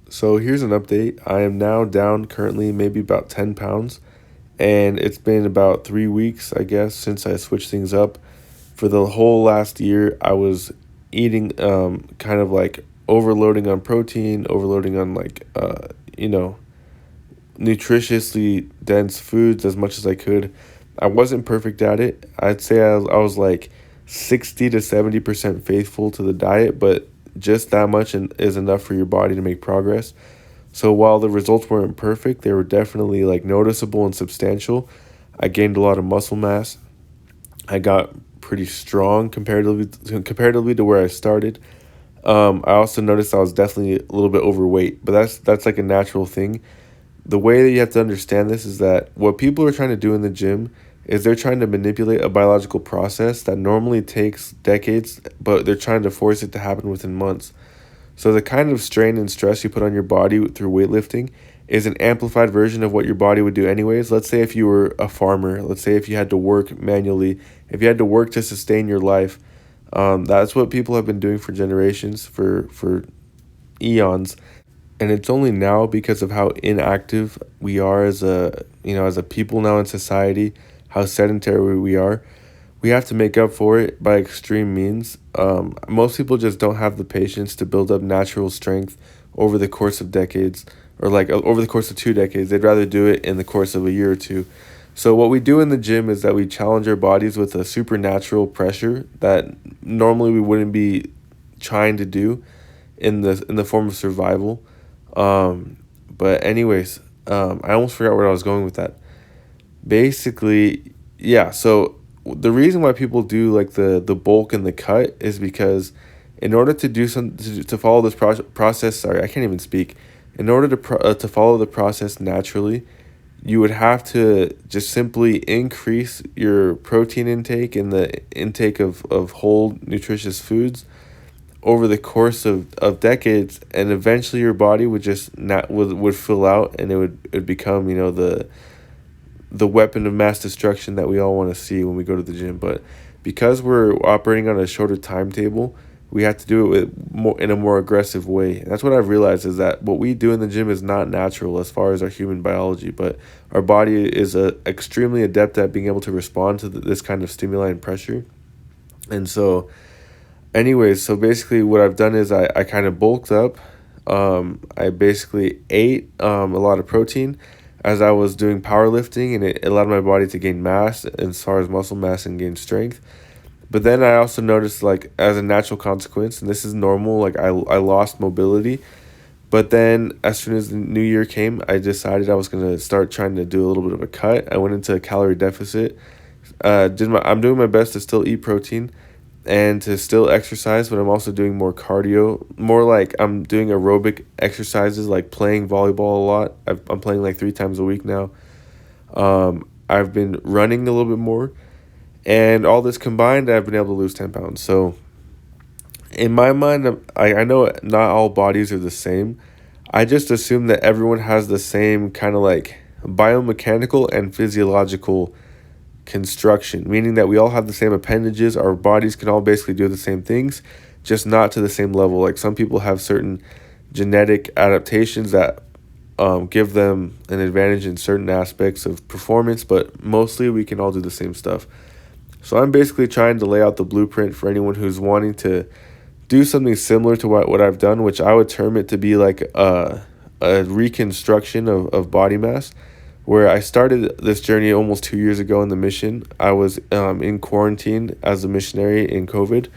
So here's an update. I am now down currently maybe about 10 pounds, and it's been about 3 weeks, I guess, since I switched things up. For the whole last year, I was eating kind of like overloading on protein, overloading on you know, nutritiously dense foods as much as I could. I wasn't perfect at it. I'd say I was like 60 to 70% faithful to the diet, but just that much is enough for your body to make progress. So while the results weren't perfect, they were definitely like noticeable and substantial. I gained a lot of muscle mass. I got pretty strong comparatively to where I started. I also noticed I was definitely a little bit overweight, but that's like a natural thing. The way that you have to understand this is that what people are trying to do in the gym is they're trying to manipulate a biological process that normally takes decades, but they're trying to force it to happen within months. So the kind of strain and stress you put on your body through weightlifting is an amplified version of what your body would do anyways. Let's say if you were a farmer, let's say if you had to work manually, if you had to work to sustain your life, that's what people have been doing for generations, for eons. And it's only now because of how inactive we are as a people now in society, how sedentary we are. We have to make up for it by extreme means. Most people just don't have the patience to build up natural strength over the course of decades, or like over the course of 2 decades. They'd rather do it in the course of a year or two. So what we do in the gym is that we challenge our bodies with a supernatural pressure that normally we wouldn't be trying to do in the form of survival. But anyways, I almost forgot where I was going with that. Basically, yeah. So the reason why people do like the bulk and the cut is because in order to do some to follow this process. Sorry, I can't even speak. In order to follow the process naturally, you would have to just simply increase your protein intake and the intake of whole nutritious foods over the course of decades, and eventually your body would just not would fill out, and it would become, the weapon of mass destruction that we all want to see when we go to the gym. But because we're operating on a shorter timetable, we have to do it in a more aggressive way. And that's what I've realized, is that what we do in the gym is not natural as far as our human biology, but our body is extremely adept at being able to respond to this kind of stimuli and pressure. And so anyways, so basically what I've done is I kind of bulked up. I basically ate a lot of protein as I was doing powerlifting, and it allowed my body to gain mass as far as muscle mass and gain strength. But then I also noticed, like, as a natural consequence, and this is normal, like I lost mobility. But then as soon as the new year came, I decided I was going to start trying to do a little bit of a cut. I went into a calorie deficit. I'm doing my best to still eat protein and to still exercise, but I'm also doing more cardio, more like I'm doing aerobic exercises, like playing volleyball a lot. I'm playing like 3 times a week now. I've been running a little bit more, and all this combined, I've been able to lose 10 pounds. So in my mind, I know not all bodies are the same. I just assume that everyone has the same kind of like biomechanical and physiological construction, meaning that we all have the same appendages. Our bodies can all basically do the same things, just not to the same level. Like some people have certain genetic adaptations that give them an advantage in certain aspects of performance, but mostly we can all do the same stuff. So I'm basically trying to lay out the blueprint for anyone who's wanting to do something similar to what I've done, which I would term it to be like a reconstruction of body mass, where I started this journey almost 2 years ago in the mission. I was in quarantine as a missionary in COVID.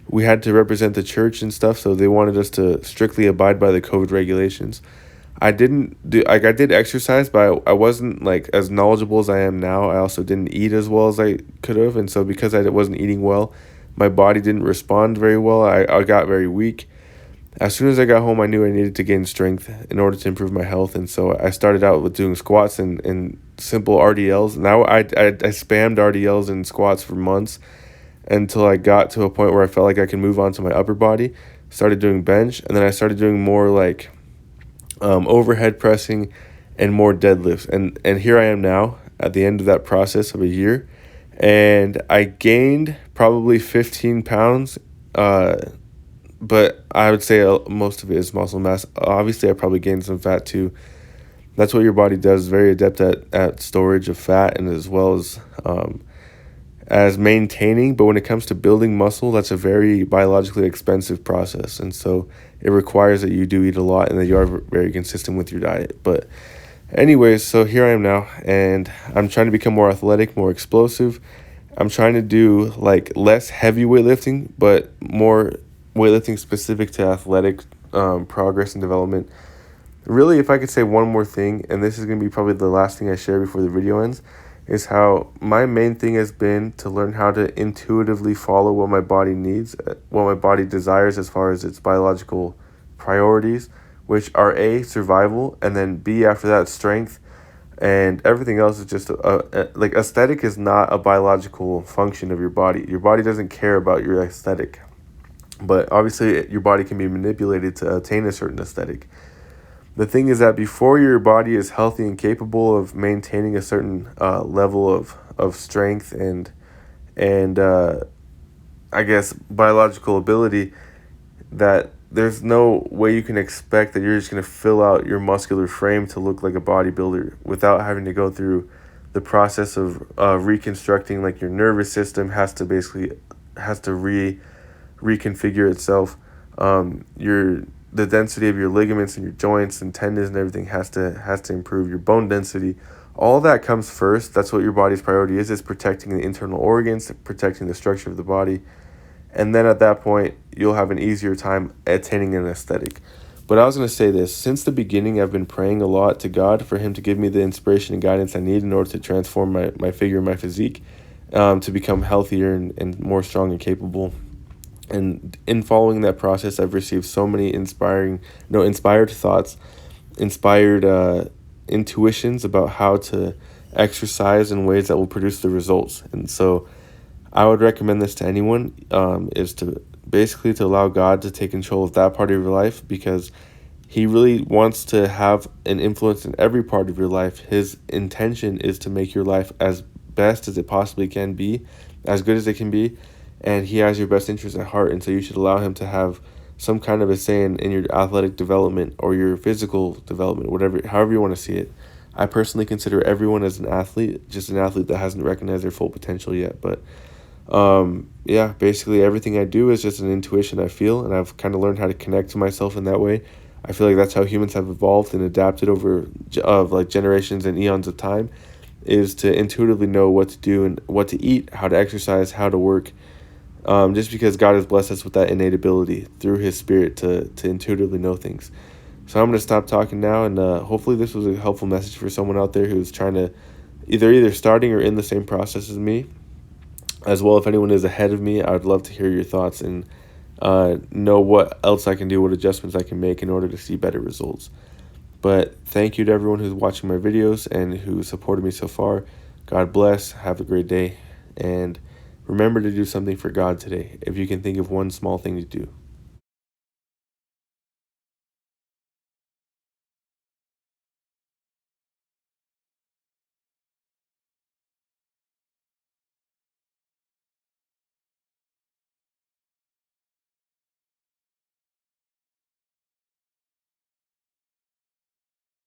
We had to represent the church and stuff, so they wanted us to strictly abide by the COVID regulations. I did exercise, but I wasn't like as knowledgeable as I am now. I also didn't eat as well as I could have, and so because I wasn't eating well, my body didn't respond very well. I got very weak. As soon as I got home, I knew I needed to gain strength in order to improve my health, and so I started out with doing squats and simple RDLs. Now I spammed RDLs and squats for months until I got to a point where I felt like I could move on to my upper body. Started doing bench, and then I started doing more like overhead pressing and more deadlifts. And here I am now at the end of that process of a year, and I gained probably 15 pounds but I would say most of it is muscle mass. Obviously, I probably gained some fat too. That's what your body does. Very adept at storage of fat, and as maintaining. But when it comes to building muscle, that's a very biologically expensive process, and so it requires that you do eat a lot and that you are very consistent with your diet. But anyways, so here I am now, and I'm trying to become more athletic, more explosive. I'm trying to do like less heavy weightlifting, but more weightlifting specific to athletic progress and development. Really, if I could say one more thing, and this is going to be probably the last thing I share before the video ends, is how my main thing has been to learn how to intuitively follow what my body needs, what my body desires as far as its biological priorities, which are A, survival, and then B, after that, strength, and everything else is just like aesthetic is not a biological function of your body. Your body doesn't care about your aesthetic, but obviously your body can be manipulated to attain a certain aesthetic. The thing is that before your body is healthy and capable of maintaining a certain level of strength and I guess biological ability, that there's no way you can expect that you're just going to fill out your muscular frame to look like a bodybuilder without having to go through the process of reconstructing. Like your nervous system has to reconfigure itself. The density of your ligaments and your joints and tendons and everything has to improve. Your bone density, all that comes first. That's what your body's priority is protecting the internal organs, protecting the structure of the body. And then at that point, you'll have an easier time attaining an aesthetic. But I was going to say this. Since the beginning, I've been praying a lot to God for him to give me the inspiration and guidance I need in order to transform my figure and my physique, to become healthier and more strong and capable. And in following that process, I've received so many inspired thoughts, inspired intuitions about how to exercise in ways that will produce the results. And so I would recommend this to anyone, is to basically to allow God to take control of that part of your life, because he really wants to have an influence in every part of your life. His intention is to make your life as best as it possibly can be, as good as it can be. And he has your best interest at heart, and so you should allow him to have some kind of a say in your athletic development or your physical development, however you want to see it. I personally consider everyone as an athlete, just an athlete that hasn't recognized their full potential yet. But yeah, basically everything I do is just an intuition I feel, and I've kind of learned how to connect to myself in that way. I feel like that's how humans have evolved and adapted over like generations and eons of time, is to intuitively know what to do and what to eat, how to exercise, how to work. Just because God has blessed us with that innate ability through his spirit to intuitively know things. So I'm going to stop talking now, and hopefully this was a helpful message for someone out there who's trying to either starting or in the same process as me. As well, if anyone is ahead of me, I would love to hear your thoughts and know what else I can do, what adjustments I can make in order to see better results. But thank you to everyone who's watching my videos and who supported me so far. God bless. Have a great day. And remember to do something for God today, if you can think of one small thing to do.